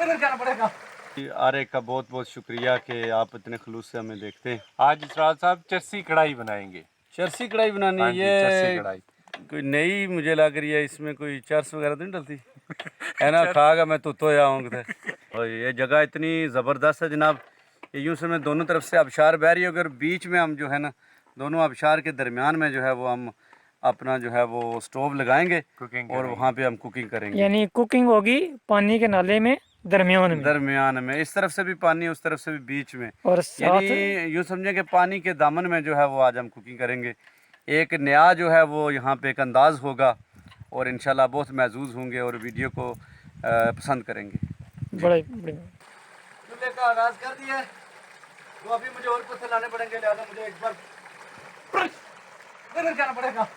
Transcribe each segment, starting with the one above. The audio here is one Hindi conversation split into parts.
इधर जाना पड़ेगा। आरे का बहुत बहुत शुक्रिया कि आप इतने खलूस से हमें देखते हैं। आज इसरार साहब चरसी कढ़ाई बनाएंगे। चरसी कढ़ाई बनानी हाँ है जी, चरसी ये कढ़ाई। कोई नई मुझे लग रही है, इसमें कोई चर्स वगैरह तो नहीं डलती है ना? खागा मैं तो जाऊँगा। और ये जगह इतनी ज़बरदस्त है जनाब, ये यूँ से मैं दोनों तरफ से आबशार बह रही है, अगर बीच में हम जो है ना दोनों आबशार के दरमियान में जो है वो हम अपना जो है वो स्टोव लगाएंगे और वहाँ पे हम कुकिंग करेंगे। यानी कुकिंग होगी पानी के नाले में दरमियान में, इस तरफ से भी पानी उस तरफ से भी बीच में, और यानी साथ यूँ समझे कि पानी के दामन में जो है वो आज हम कुकिंग करेंगे। एक नया जो है वो यहाँ पे एक अंदाज़ होगा और इंशाल्लाह बहुत महजूज होंगे और वीडियो को पसंद करेंगे। बड़े चूल्हे का आगाज़ कर दिया है, तो अभी मुझे और पत्थर लाने पड़ेंगे, लिहाजा मुझे एक बार इधर जाना पड़ेगा।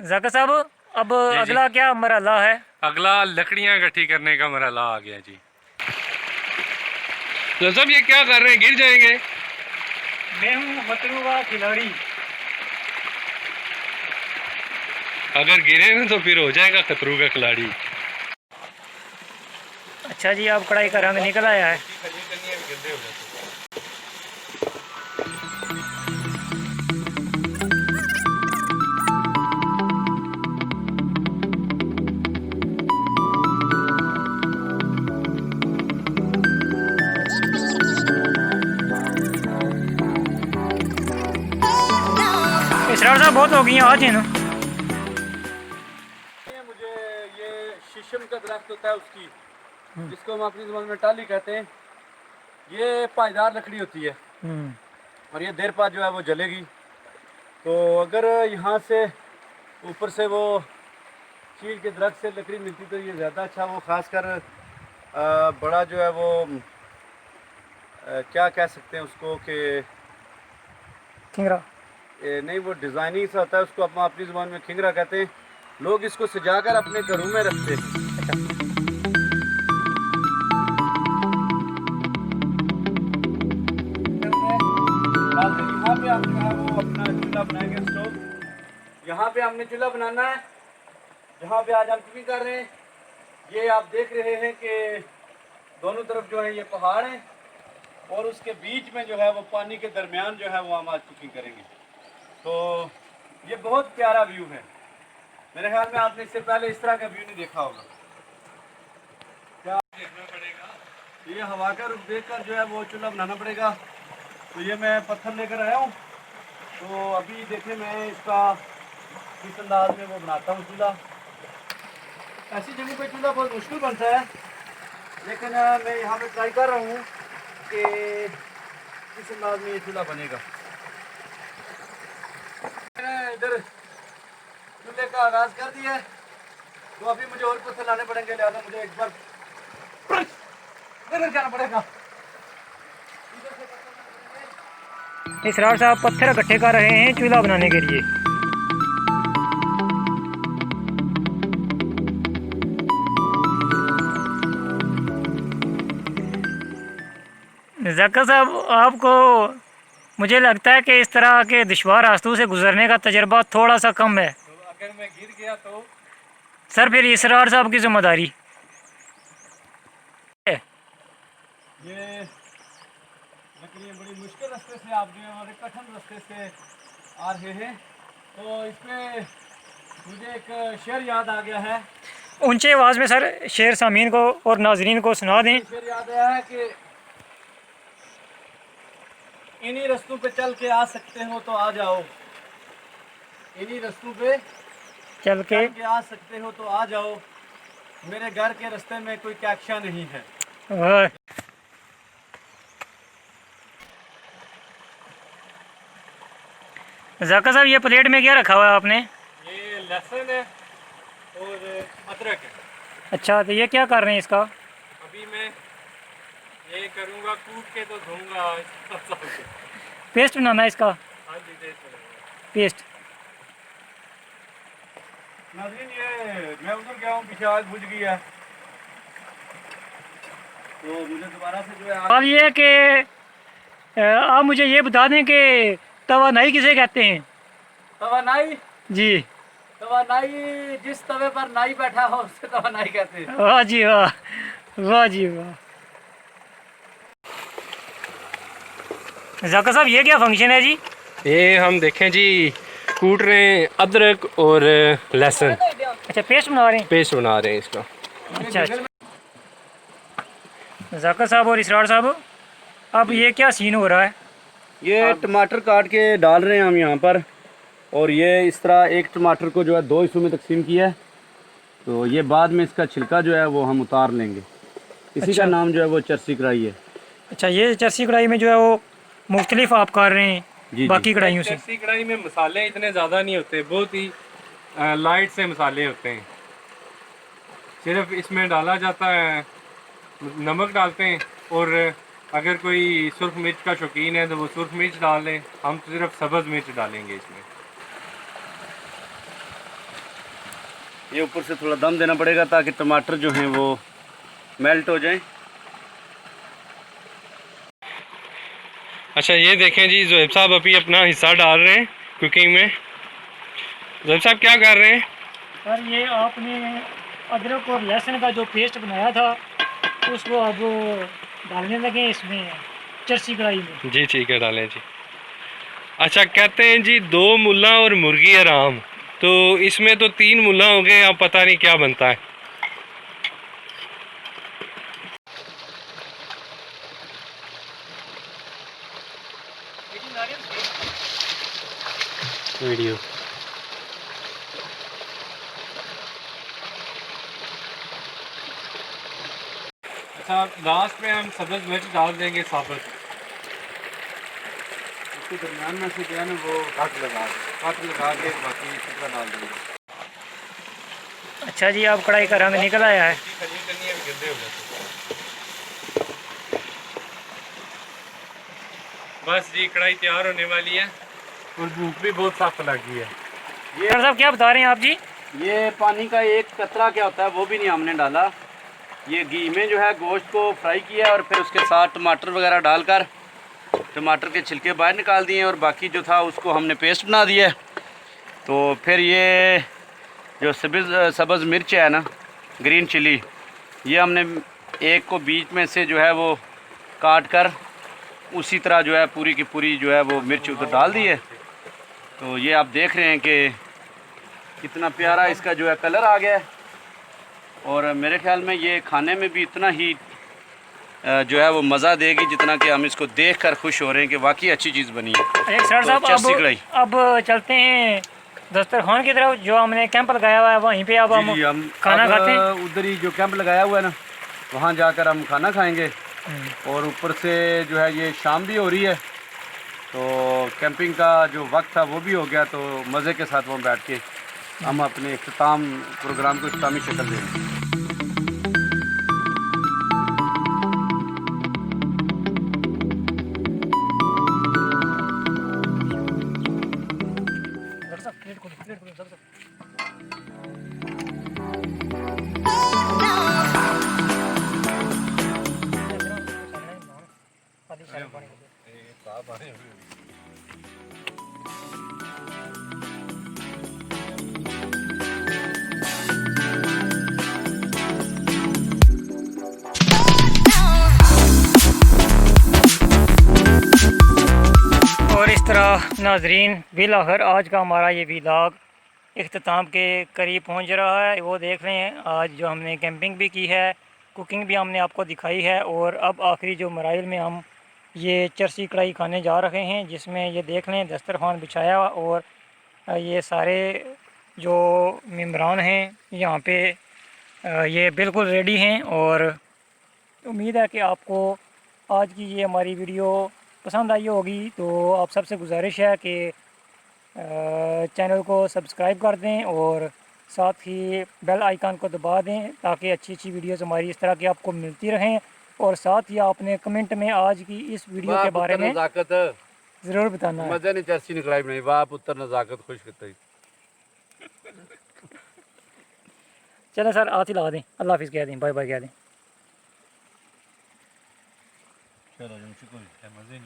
जाकिर साहब, अब अगला क्या मरहला है? अगला लकड़ियां इकट्ठी करने का मरहला आ गया जी। तो सब ये क्या कर रहे हैं, गिर जाएंगे? मैं हूँ खतरों का खिलाड़ी। अगर गिरे ना तो फिर हो जाएगा खतरों का खिलाड़ी। अच्छा जी, अब कढ़ाई का रंग निकल आया है। इसरार साहब बहुत हो गई हैं आज है ना। मुझे ये शीशम का दरख्त होता है उसकी, जिसको हम अपनी ज़बान में टाली कहते हैं, ये पायदार लकड़ी होती है और ये देर बाद जो है वो जलेगी। तो अगर यहाँ से ऊपर से वो चील के दरख्त से लकड़ी मिलती तो ये ज़्यादा अच्छा, वो ख़ासकर बड़ा जो है वो क्या कह सकते हैं उसको कि खिंगरा नहीं, वो डिज़ाइनिंग सा होता है, उसको हम अपनी ज़बान में खिंगरा कहते हैं। लोग इसको सजाकर अपने घरों में रखते हैं। यहाँ पे हम जो है वो अपना चूल्हा बनाएंगे, स्टोव। यहाँ पे हमने चूल्हा बनाना है, जहाँ पे आज हम कुकिंग कर रहे हैं। ये आप देख रहे हैं कि दोनों तरफ जो है ये पहाड़ है और उसके बीच में जो है वो पानी के दरमियान जो है वो हम आज कुकिंग करेंगे। तो ये बहुत प्यारा व्यू है, मेरे ख्याल में आपने इससे पहले इस तरह का व्यू नहीं देखा होगा। क्या देखना पड़ेगा? ये हवा का रुख देख कर जो है वो चूल्हा बनाना पड़ेगा। तो ये मैं पत्थर लेकर आया हूँ, तो अभी देखें मैं इसका किस अंदाज में वो बनाता हूँ चूल्हा। ऐसी जगह पे चूल्हा बहुत मुश्किल बनता है, लेकिन मैं यहाँ पे ट्राई कर रहा हूँ कि किस अंदाज में ये चूल्हा बनेगा। मैंने इधर चूल्हे का आगाज़ कर दिया है, तो अभी मुझे और पत्थर लाने पड़ेंगे, लिहाजा मुझे एक बार इधर जाना पड़ेगा। इसरार साहब पत्थर इकट्ठे कर रहे हैं चूल्हा बनाने के लिए। जाकिर साहब, आपको मुझे लगता है कि इस तरह के दुश्वार रास्तों से गुजरने का तजर्बा थोड़ा सा कम है। तो अगर मैं गिर गया तो सर फिर इसरार साहब की जिम्मेदारी। ये लकड़ियाँ बड़ी मुश्किल रास्ते से आप जो है और एक कठिन रास्ते से आ रहे हैं, तो इसमें मुझे एक शेर याद आ गया है। ऊंचे आवाज़ में सर शेर सामीन को और नाजरीन को सुना दें। शेर याद आया है कि इन्हीं रास्तों पे चल के आ सकते हो तो आ जाओ, इन्हीं रास्तों पे चल के आ सकते हो तो आ जाओ, मेरे घर के रास्ते में कोई कैक्शा नहीं है। जाकिर साहब, ये प्लेट में क्या रखा हुआ है आपने? ये लहसुन है और अदरक है। अच्छा, तो ये क्या कर रहे हैं इसका? अभी मैं ये करूँगा, कूट के तो धोऊंगा। पेस्ट बनाना है इसका? हाँ जी, पेस्ट। नाज़रीन, ये मैं उधर गया हूँ, पीछे आग बुझ गई है, तो मुझे दोबारा से जो है सवाल ये है कि आप मुझे ये बता दें कि तवानाई किसे कहते हैं? तवानाई जी। तवानाई, जिस तवे पर नाई बैठा हो उससे तवानाई कहते हैं। वाह जी वाह, वाह जी वाह। जाकिर साहब ये क्या फंक्शन है जी? ये हम देखें जी, कूट रहे हैं अदरक और लहसुन, अच्छा पेस्ट बना रहे हैं। पेस्ट बना रहे हैं इसका। अच्छा अच्छा। जाकिर साहब और इसरार साहब, अब ये क्या सीन हो रहा है? ये टमाटर काट के डाल रहे हैं हम यहाँ पर, और ये इस तरह एक टमाटर को जो है 2 हिस्सों में तकसीम किया है। तो ये बाद में इसका छिलका जो है वो हम उतार लेंगे। इसी अच्छा। का नाम जो है वो चरसी कढ़ाई है। अच्छा, ये चरसी कढ़ाई में जो है वो मुख्तलिफ आप कर रहे हैं जी बाकी कढ़ाइयों से। चरसी कढ़ाई में मसाले इतने ज़्यादा नहीं होते, बहुत ही लाइट से मसाले होते हैं। सिर्फ इसमें डाला जाता है, नमक डालते हैं, और अगर कोई सुर्ख मिर्च का शौकीन है तो वो सुर्ख मिर्च डाल लें। हम तो सिर्फ सब्ज़ मिर्च डालेंगे इसमें। ये ऊपर से थोड़ा दम देना पड़ेगा ताकि टमाटर जो हैं वो मेल्ट हो जाएं। अच्छा ये देखें जी, ज़ोहैब साहब अभी अपना हिस्सा डाल रहे हैं कुकिंग में। ज़ोहैब साहब क्या कर रहे हैं? सर ये आपने अदरक और लहसुन का जो पेस्ट बनाया था उसको अब डालने लगे इसमें चरसी कढ़ाई में। जी ठीक है, डालें जी। अच्छा कहते हैं जी, 2 मुल्ला और मुर्गी आराम, तो इसमें तो 3 मुल्ला हो गए, अब पता नहीं क्या बनता है। वीडियो अच्छा, लास्ट में हम सब्ज़ मिर्च डाल देंगे साबुत। इसके दरमियान में से जो है ना वो कट लगा के बाकी छिलका डाल देंगे। अच्छा जी, अब कढ़ाई का रंग निकल आया है। बस जी, कढ़ाई तैयार होने वाली है और भूख भी बहुत सख्त लगी है। ये सर साहब क्या बता रहे हैं आप जी? ये पानी का एक कतरा क्या होता है वो भी नहीं हमने डाला। ये घी में जो है गोश्त को फ्राई किया और फिर उसके साथ टमाटर वगैरह डालकर टमाटर के छिलके बाहर निकाल दिए और बाकी जो था उसको हमने पेस्ट बना दिया। तो फिर ये जो सब्ज़ मिर्च है ना, ग्रीन चिली, ये हमने एक को बीच में से जो है वो काट कर उसी तरह जो है पूरी की पूरी जो है वो मिर्च उधर डाल दी है। तो ये आप देख रहे हैं कि कितना प्यारा इसका जो है कलर आ गया है, और मेरे ख्याल में ये खाने में भी इतना ही जो है वो मज़ा देगी जितना कि हम इसको देखकर खुश हो रहे हैं कि वाकई अच्छी चीज़ बनी है। एक सर साहब चरसी कढ़ाई। अब चलते हैं दस्तरखान की तरफ, जो हमने कैंप लगाया हुआ है वहीं पे अब जी, हम खाना अब खाते हैं। उधर ही जो कैंप लगाया हुआ है ना, वहाँ जाकर हम खाना खाएंगे। और ऊपर से जो है ये शाम भी हो रही है, तो कैंपिंग का जो वक्त था वो भी हो गया। तो मज़े के साथ वहाँ बैठ के हम अपने इख्तिताम प्रोग्राम को इख्तितामी शक्ल देंगे। और इस तरह नाजरीन बिल आखिर आज का हमारा ये व्लॉग इख्तिताम के करीब पहुंच रहा है। वो देख रहे हैं आज जो हमने कैंपिंग भी की है, कुकिंग भी हमने आपको दिखाई है, और अब आखिरी जो मराइल में हम ये चरसी कढ़ाई खाने जा रहे हैं, जिसमें ये देख लें दस्तरखान बिछाया और ये सारे जो मेम्बरान हैं यहाँ पे ये बिल्कुल रेडी हैं। और उम्मीद है कि आपको आज की ये हमारी वीडियो पसंद आई होगी। तो आप सबसे गुजारिश है कि चैनल को सब्सक्राइब कर दें और साथ ही बेल आइकन को दबा दें ताकि अच्छी अच्छी वीडियोस हमारी इस तरह की आपको मिलती रहें। और साथ ही आपने कमेंट में आज की इस वीडियो के बारे में ज़रूर बताना है। मजा नहीं चरसी निकलाई नहीं, वाह पुत्र नजाकत खुश करते। चलें सर, हाथ ही लगा दें, अल्लाह हाफिज़ कह दें, बाय बाय कह दें। चलो, मजे नहीं।